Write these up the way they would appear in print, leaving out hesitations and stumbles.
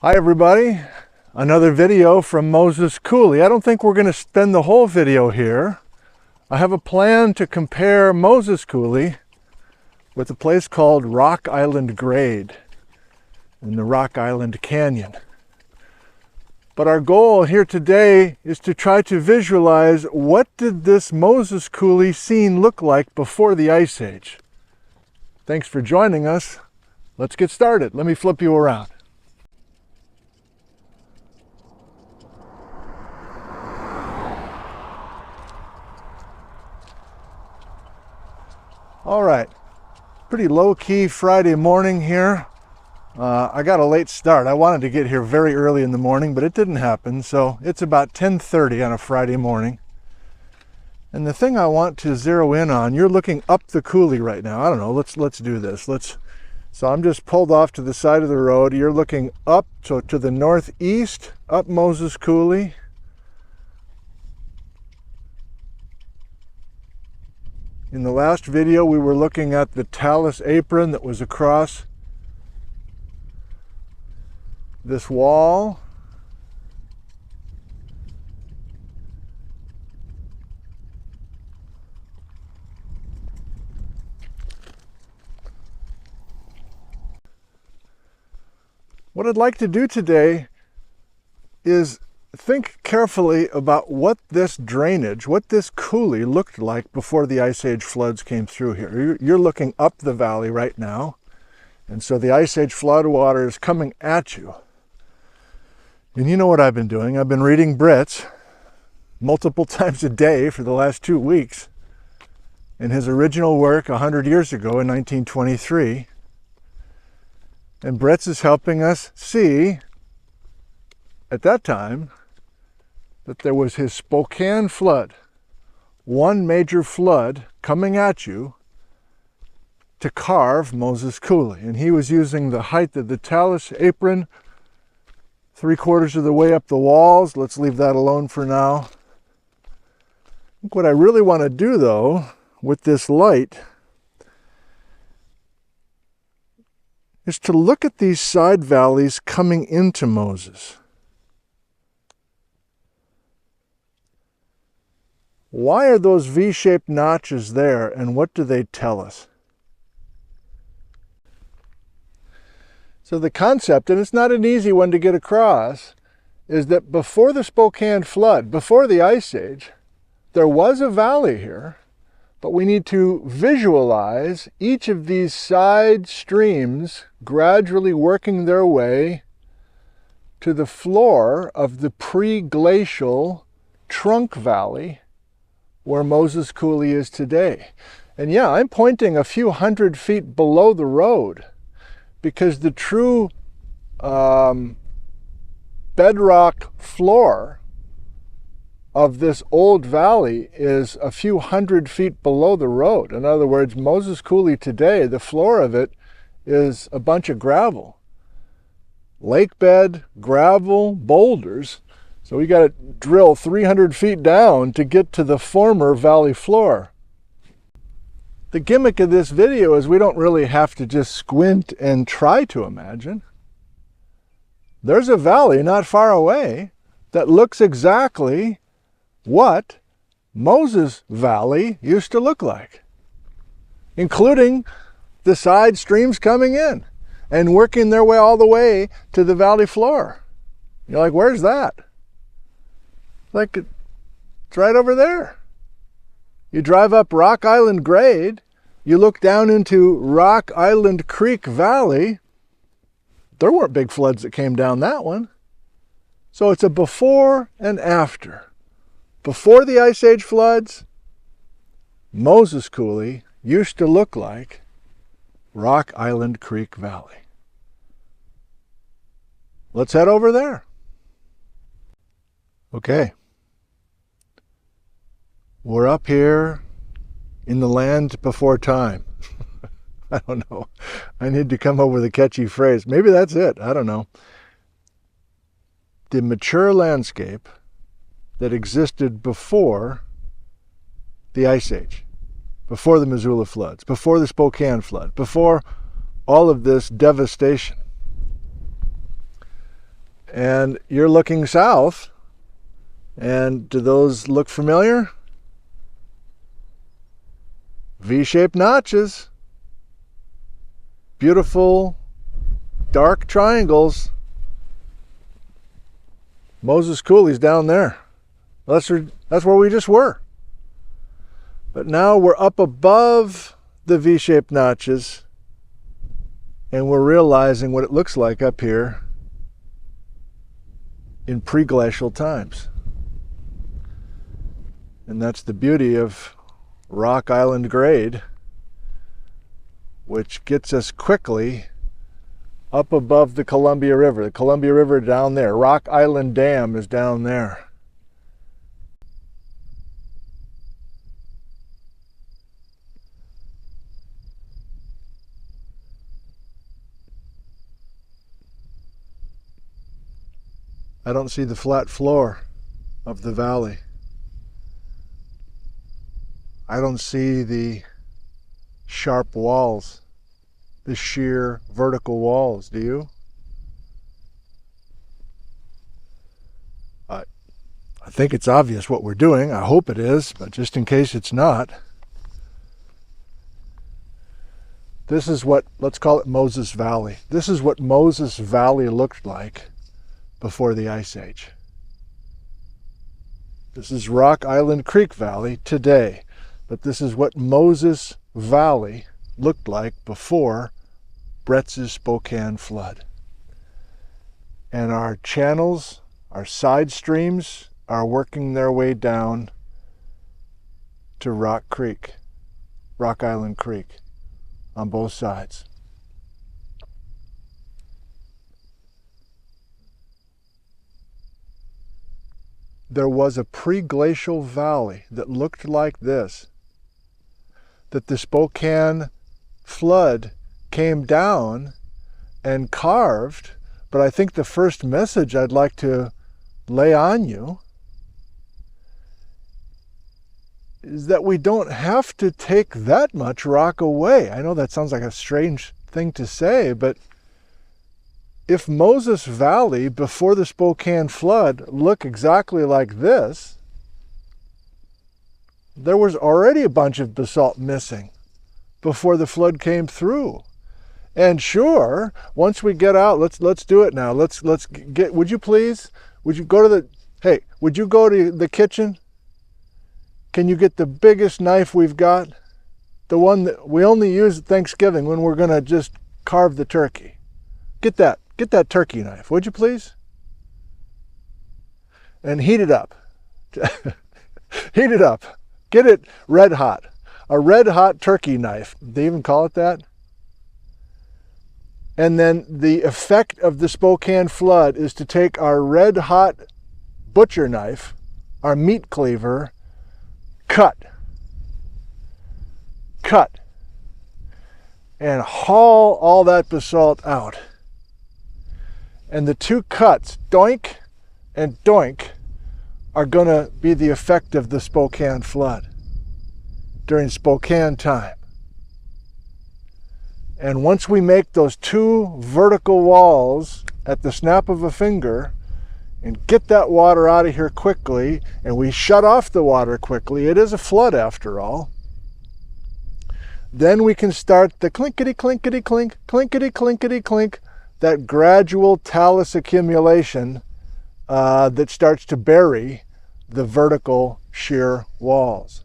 Hi everybody, another video from Moses Coulee. I don't think we're going to spend the whole video here. I have a plan to compare Moses Coulee with a place called Rock Island Grade in the Rock Island Canyon. But our goal here today is to try to visualize what did this Moses Coulee scene look like before the Ice Age. Thanks for joining us. Let's get started. Let me flip you around. All right, pretty low-key Friday morning here. I got a late start. I wanted to get here very early in the morning, but it didn't happen. So it's about 10:30 on a Friday morning. And the thing I want to zero in on, you're looking up the coulee right now. I don't know, let's do this. So I'm just pulled off to the side of the road. You're looking up to the northeast, up Moses Coulee. In the last video, we were looking at the talus apron that was across this wall. What I'd like to do today is think carefully about what this drainage, what this coulee looked like before the Ice Age floods came through here. You're looking up the valley right now, and so the Ice Age flood water is coming at you. And you know what I've been doing? I've been reading Brits multiple times a day for the last 2 weeks. In his original work 100 years ago in 1923, and Brits is helping us see, at that time, that there was his Spokane flood, one major flood coming at you to carve Moses Coulee. And he was using the height of the talus apron 3/4 of the way up the walls. Let's leave that alone for now. I think what I really want to do, though, with this light is to look at these side valleys coming into Moses. Why are those V-shaped notches there, and what do they tell us? So the concept, and it's not an easy one to get across, is that before the Spokane flood, before the Ice Age, there was a valley here, but we need to visualize each of these side streams gradually working their way to the floor of the pre-glacial trunk valley where Moses Coulee is today. And yeah, I'm pointing a few hundred feet below the road because the true bedrock floor of this old valley is a few hundred feet below the road. In other words, Moses Coulee today, the floor of it is a bunch of gravel. Lake bed, gravel, boulders. So we got to drill 300 feet down to get to the former valley floor. The gimmick of this video is we don't really have to just squint and try to imagine. There's a valley not far away that looks exactly what Moses Valley used to look like, including the side streams coming in and working their way all the way to the valley floor. You're like, where's that? Like, it's right over there. You drive up Rock Island Grade, you look down into Rock Island Creek Valley. There weren't big floods that came down that one. So it's a before and after. Before the Ice Age floods, Moses Coulee used to look like Rock Island Creek Valley. Let's head over there. Okay. We're up here in the land before time. I don't know. I need to come up with a catchy phrase. Maybe that's it. I don't know. The mature landscape that existed before the Ice Age, before the Missoula floods, before the Spokane flood, before all of this devastation. And you're looking south. And do those look familiar? V-shaped notches. Beautiful dark triangles. Moses Coulee's down there. That's where we just were. But now we're up above the V-shaped notches, and we're realizing what it looks like up here in pre-glacial times. And that's the beauty of Rock Island grade, which gets us quickly up above the Columbia River. The Columbia River down there. Rock Island Dam is down there. I don't see the flat floor of the valley. I don't see the sharp walls, the sheer vertical walls, do you? I think it's obvious what we're doing. I hope it is, but just in case it's not. This is what, let's call it Moses Valley. This is what Moses Valley looked like before the Ice Age. This is Rock Island Creek Valley today, but this is what Moses Valley looked like before Bretz's Spokane flood. And our channels, our side streams, are working their way down to Rock Island Creek on both sides. There was a pre-glacial valley that looked like this, that the Spokane flood came down and carved, but I think the first message I'd like to lay on you is that we don't have to take that much rock away. I know that sounds like a strange thing to say, but if Moses Valley before the Spokane flood looked exactly like this, there was already a bunch of basalt missing before the flood came through. And sure, once we get out, let's do it now. Let's get, would you please? Would you go to the, hey, would you go to the kitchen? Can you get the biggest knife we've got? The one that we only use at Thanksgiving when we're gonna just carve the turkey. Get that turkey knife, would you please? And heat it up. Heat it up. Get it red hot. A red hot turkey knife. They even call it that? And then the effect of the Spokane flood is to take our red hot butcher knife, our meat cleaver, cut, and haul all that basalt out. And the two cuts, doink and doink, are going to be the effect of the Spokane flood during Spokane time. And once we make those two vertical walls at the snap of a finger and get that water out of here quickly, and we shut off the water quickly, it is a flood after all, then we can start the clinkety clinkety clink, clinkety clinkety clink, that gradual talus accumulation that starts to bury the vertical shear walls.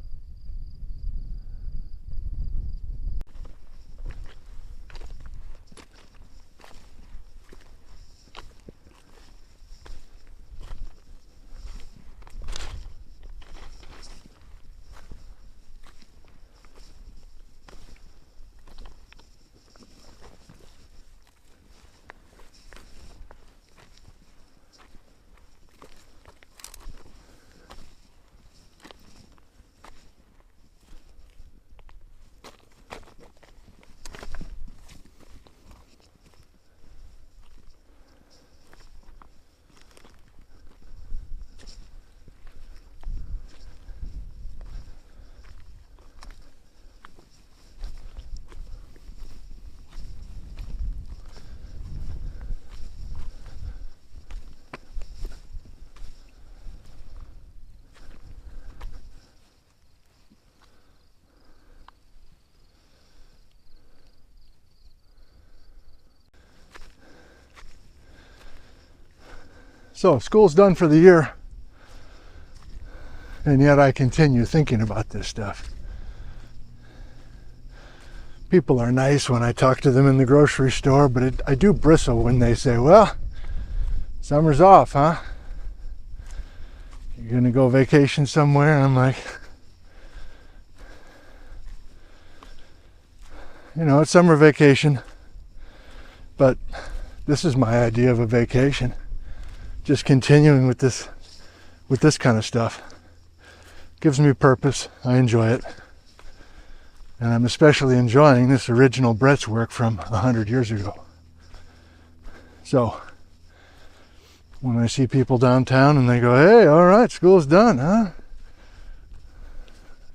So school's done for the year, and yet I continue thinking about this stuff. People are nice when I talk to them in the grocery store, but I do bristle when they say, well, summer's off, huh? You're gonna go vacation somewhere? And I'm like, you know, it's summer vacation, but this is my idea of a vacation. Just continuing with this kind of stuff. Gives me purpose. I enjoy it. And I'm especially enjoying this original Brett's work from 100 years ago. So, when I see people downtown and they go, hey, all right, school's done, huh?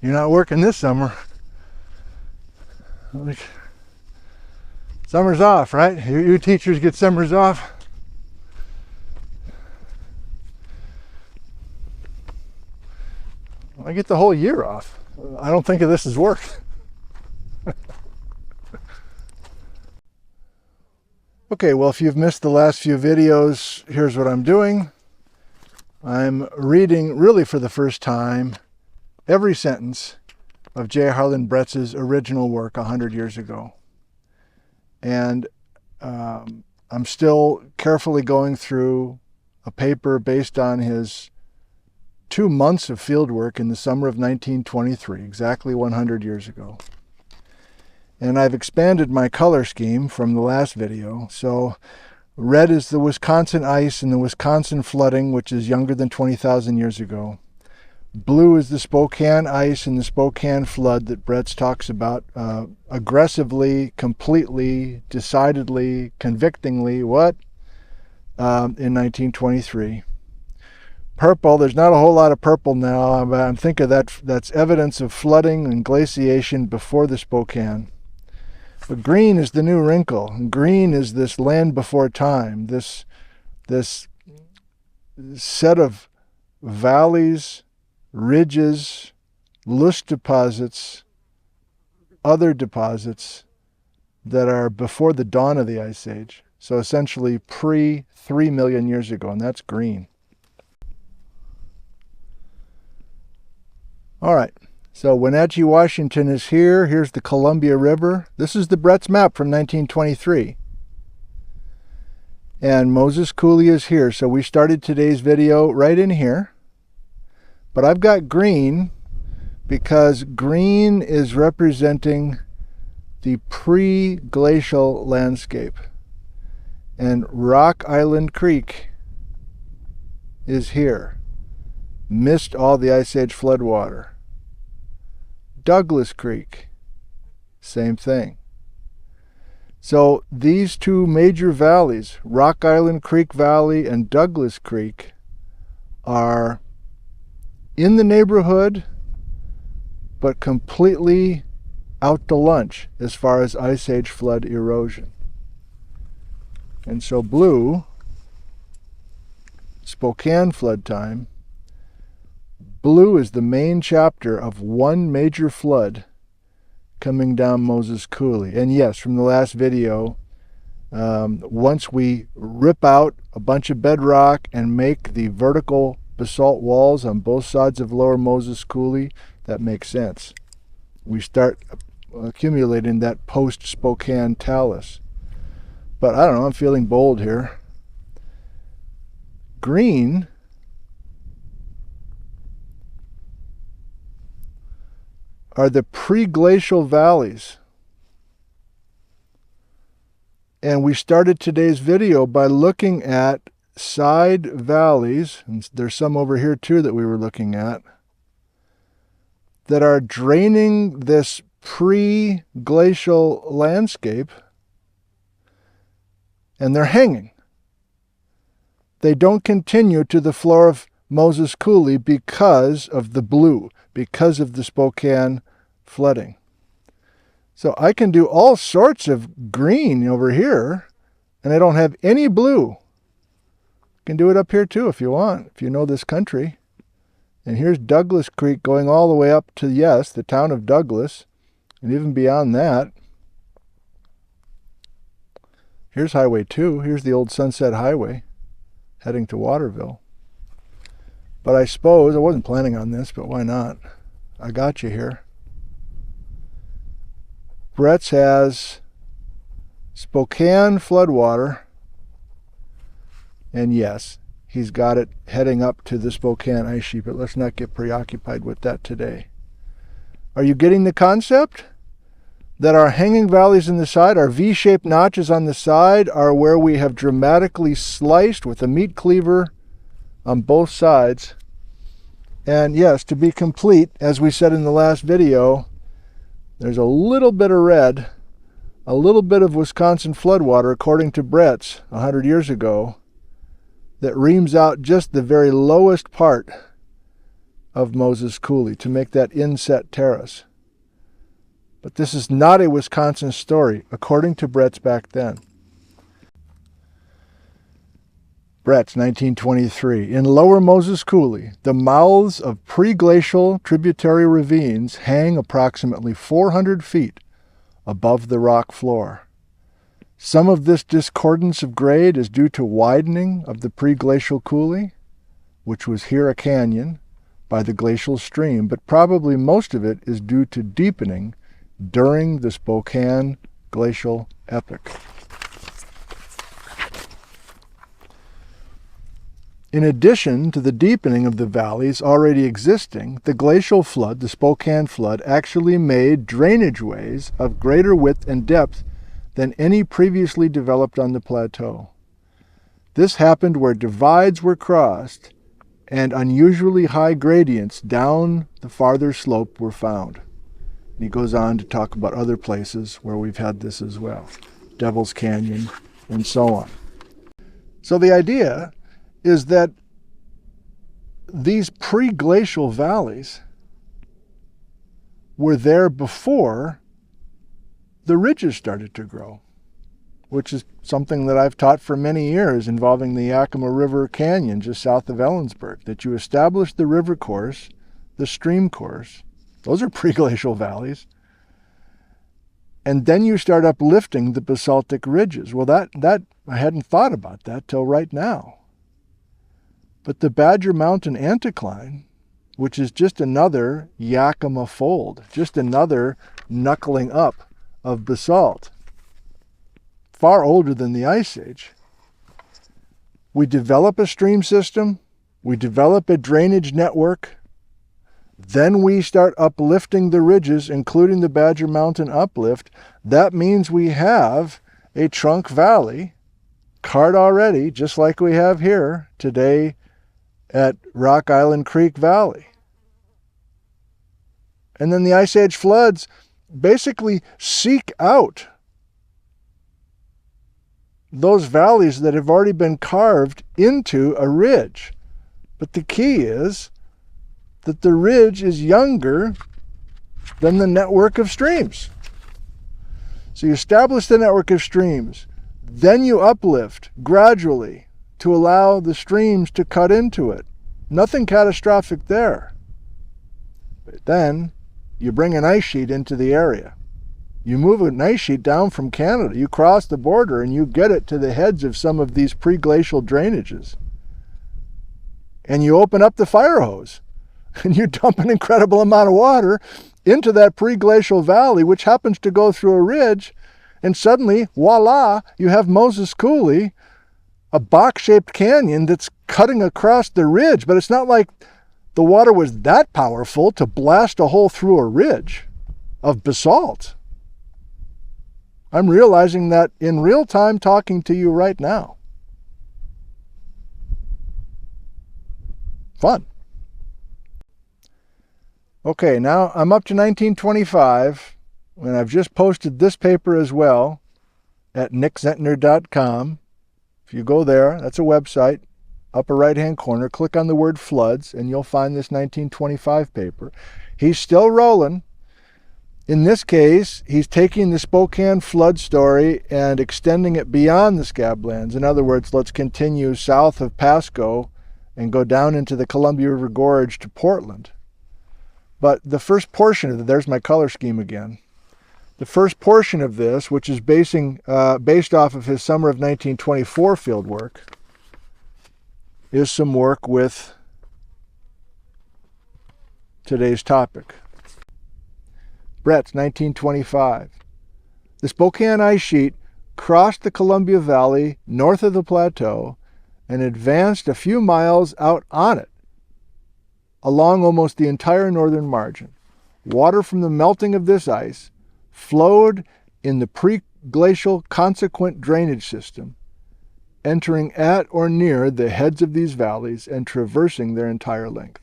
You're not working this summer. I'm like, summer's off, right? You teachers get summers off. I get the whole year off. I don't think of this as work. Okay, well, if you've missed the last few videos, here's what I'm doing. I'm reading, really for the first time, every sentence of J. Harlan Bretz's original work 100 years ago. And I'm still carefully going through a paper based on his 2 months of field work in the summer of 1923, exactly 100 years ago. And I've expanded my color scheme from the last video. So red is the Wisconsin ice and the Wisconsin flooding, which is younger than 20,000 years ago. Blue is the Spokane ice and the Spokane flood that Brett's talks about aggressively, completely, decidedly, convictingly, in 1923. Purple, there's not a whole lot of purple now. I'm thinking that's evidence of flooding and glaciation before the Spokane. But green is the new wrinkle. Green is this land before time, this set of valleys, ridges, loess deposits, other deposits that are before the dawn of the Ice Age. So essentially pre-3 million years ago, and that's green. All right, so Wenatchee, Washington is here. Here's the Columbia River. This is the Brett's map from 1923. And Moses Coulee is here. So we started today's video right in here. But I've got green because green is representing the pre-glacial landscape. And Rock Island Creek is here. Missed all the Ice Age floodwater. Douglas Creek, same thing. So these two major valleys, Rock Island Creek Valley and Douglas Creek, are in the neighborhood, but completely out to lunch as far as Ice Age flood erosion. And so blue, Spokane flood time. Blue is the main chapter of one major flood coming down Moses Coulee. And yes, from the last video, once we rip out a bunch of bedrock and make the vertical basalt walls on both sides of lower Moses Coulee, that makes sense. We start accumulating that post-Spokane talus. But I don't know, I'm feeling bold here. Green are the pre-glacial valleys. And we started today's video by looking at side valleys, and there's some over here too that we were looking at, that are draining this pre-glacial landscape, and they're hanging. They don't continue to the floor of Moses Coulee because of the blue, because of the Spokane flooding. So I can do all sorts of green over here, and I don't have any blue. You can do it up here too if you want, if you know this country. And here's Douglas Creek going all the way up to, yes, the town of Douglas, and even beyond that. Here's Highway 2. Here's the old Sunset Highway. heading to Waterville. But I suppose, I wasn't planning on this, but why not? I got you here. Brett's has Spokane floodwater, and yes, he's got it heading up to the Spokane ice sheet, but let's not get preoccupied with that today. Are you getting the concept? That our hanging valleys in the side, our V-shaped notches on the side, are where we have dramatically sliced with a meat cleaver on both sides. And yes, to be complete, as we said in the last video, there's a little bit of red, a little bit of Wisconsin floodwater, according to Brett's 100 years ago, that reams out just the very lowest part of Moses Coulee to make that inset terrace. But this is not a Wisconsin story, according to Brett's back then. Brett's 1923. In lower Moses Coulee, the mouths of pre-glacial tributary ravines hang approximately 400 feet above the rock floor. Some of this discordance of grade is due to widening of the pre-glacial coulee, which was here a canyon, by the glacial stream, but probably most of it is due to deepening during the Spokane glacial epoch. In addition to the deepening of the valleys already existing, the glacial flood, the Spokane flood, actually made drainage ways of greater width and depth than any previously developed on the plateau. This happened where divides were crossed and unusually high gradients down the farther slope were found. And he goes on to talk about other places where we've had this as well, Devil's Canyon and so on. So the idea is that these pre-glacial valleys were there before the ridges started to grow, which is something that I've taught for many years involving the Yakima River Canyon just south of Ellensburg, that you establish the river course, the stream course, those are pre-glacial valleys, and then you start uplifting the basaltic ridges. Well, that I hadn't thought about that till right now. But the Badger Mountain anticline, which is just another Yakima fold, just another knuckling up of basalt, far older than the Ice Age. We develop a stream system, we develop a drainage network, then we start uplifting the ridges, including the Badger Mountain uplift. That means we have a trunk valley carved already, just like we have here today at Rock Island Creek Valley. And then the Ice Age floods basically seek out those valleys that have already been carved into a ridge. But the key is that the ridge is younger than the network of streams. So you establish the network of streams, then you uplift gradually to allow the streams to cut into it. Nothing catastrophic there. But then you bring an ice sheet into the area. You move an ice sheet down from Canada. You cross the border and you get it to the heads of some of these pre-glacial drainages. And you open up the fire hose and you dump an incredible amount of water into that pre-glacial valley, which happens to go through a ridge. And suddenly, voila, you have Moses Coulee, a box-shaped canyon that's cutting across the ridge. But it's not like the water was that powerful to blast a hole through a ridge of basalt. I'm realizing that in real time talking to you right now. Fun. Okay, now I'm up to 1925, and I've just posted this paper as well at nickzentner.com. If you go there, that's a website, upper right-hand corner, click on the word floods, and you'll find this 1925 paper. He's still rolling. In this case, he's taking the Spokane flood story and extending it beyond the Scablands. In other words, let's continue south of Pasco and go down into the Columbia River Gorge to Portland. But the first portion of there's my color scheme again. The first portion of this, which is based off of his summer of 1924 field work, is some work with today's topic. Bretts, 1925. The Spokane ice sheet crossed the Columbia Valley north of the plateau and advanced a few miles out on it, along almost the entire northern margin. Water from the melting of this ice flowed in the pre-glacial consequent drainage system, entering at or near the heads of these valleys and traversing their entire length.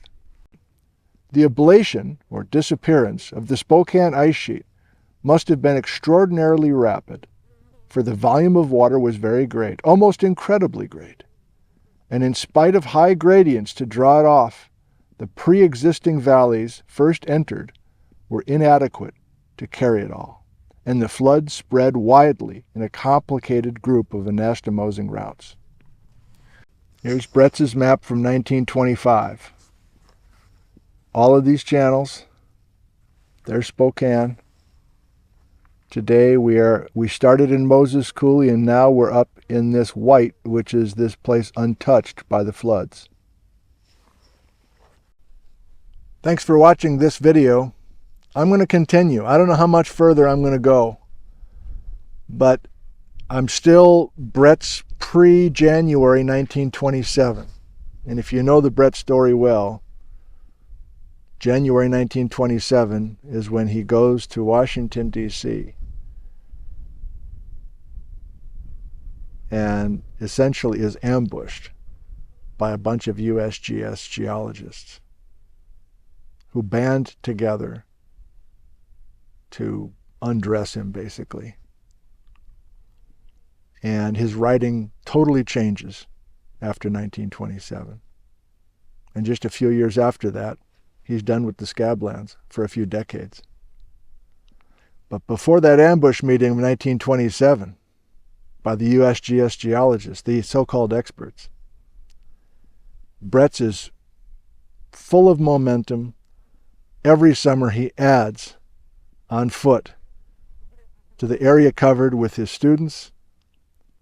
The ablation, or disappearance, of the Spokane ice sheet must have been extraordinarily rapid, for the volume of water was very great, almost incredibly great. And in spite of high gradients to draw it off, the pre-existing valleys first entered were inadequate to carry it all, and the flood spread widely in a complicated group of anastomosing routes. Here's Bretts's map from 1925. All of these channels, there's Spokane. Today we started in Moses Coulee, and now we're up in this white, which is this place untouched by the floods. Thanks for watching this video. I'm going to continue. I don't know how much further I'm going to go, but I'm still Bretts pre-January 1927. And if you know the Brett story well, January 1927 is when he goes to Washington, D.C. and essentially is ambushed by a bunch of USGS geologists who band together to undress him, basically. And his writing totally changes after 1927. And just a few years after that, he's done with the Scablands for a few decades. But before that ambush meeting of 1927 by the USGS geologists, the so-called experts, Bretts is full of momentum. Every summer he adds on foot to the area covered with his students,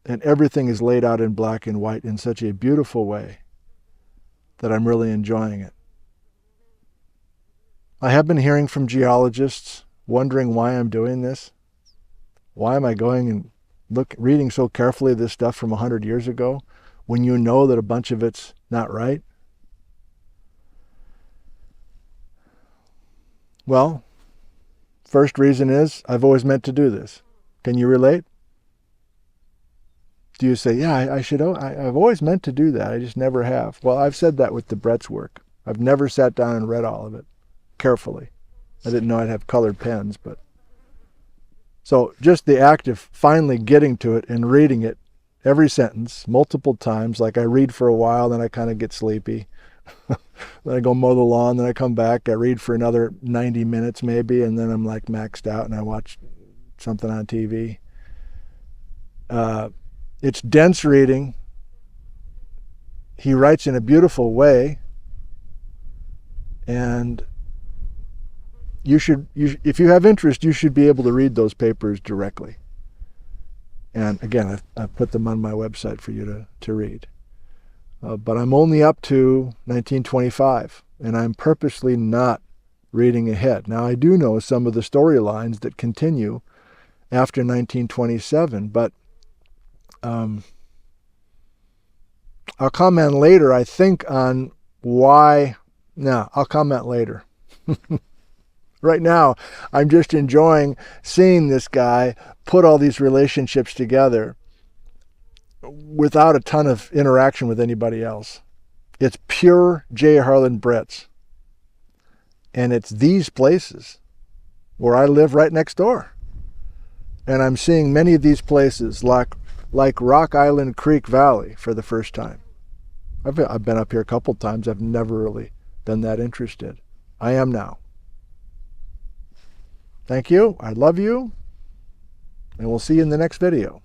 and everything is laid out in black and white in such a beautiful way that I'm really enjoying it. I have been hearing from geologists wondering why I'm doing this. Why am I going and reading so carefully this stuff from 100 years ago when you know that a bunch of it's not right? Well, first reason is I've always meant to do this. Can you relate? Do you say, yeah, I've always meant to do that, I just never have? Well, I've said that with the Bretts work. I've never sat down and read all of it carefully. I didn't know I'd have colored pens, but... So just the act of finally getting to it and reading it, every sentence, multiple times, like I read for a while, then I kind of get sleepy. Then I go mow the lawn, then I come back, I read for another 90 minutes maybe, and then I'm like maxed out and I watch something on TV. It's dense reading. He writes in a beautiful way, and if you have interest, you should be able to read those papers directly. And again, I've put them on my website for you to read. But I'm only up to 1925, and I'm purposely not reading ahead. Now, I do know some of the storylines that continue after 1927, but I'll comment later, I think, on why. No, I'll comment later. Right now, I'm just enjoying seeing this guy put all these relationships together without a ton of interaction with anybody else. It's pure J. Harlan Bretts. And it's these places where I live right next door. And I'm seeing many of these places like Rock Island Creek Valley for the first time. I've been up here a couple times. I've never really been that interested. I am now. Thank you. I love you. And we'll see you in the next video.